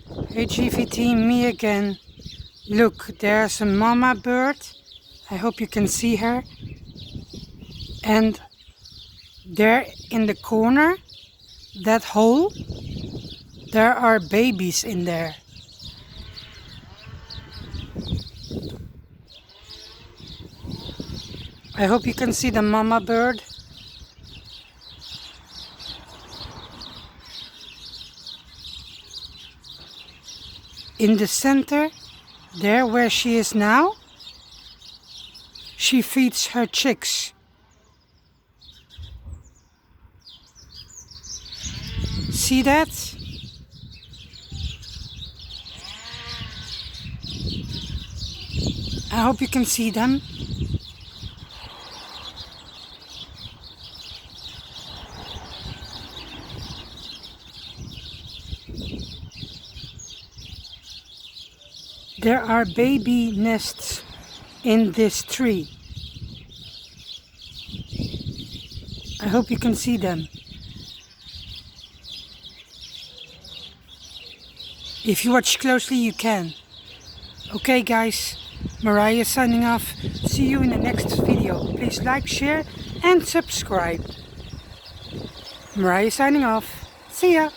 Hey GVT, me again. Look, there's a mama bird. I hope you can see her. And there in the corner, that hole, there are babies in there. I hope you can see the mama bird. In the center, there where she is now, she feeds her chicks. See that? I hope you can see them. There are baby nests in this tree. I hope you can see them. If you watch closely, you can. Okay guys, Mariah signing off. See you in the next video. Please like, share and subscribe. Mariah signing off. See ya.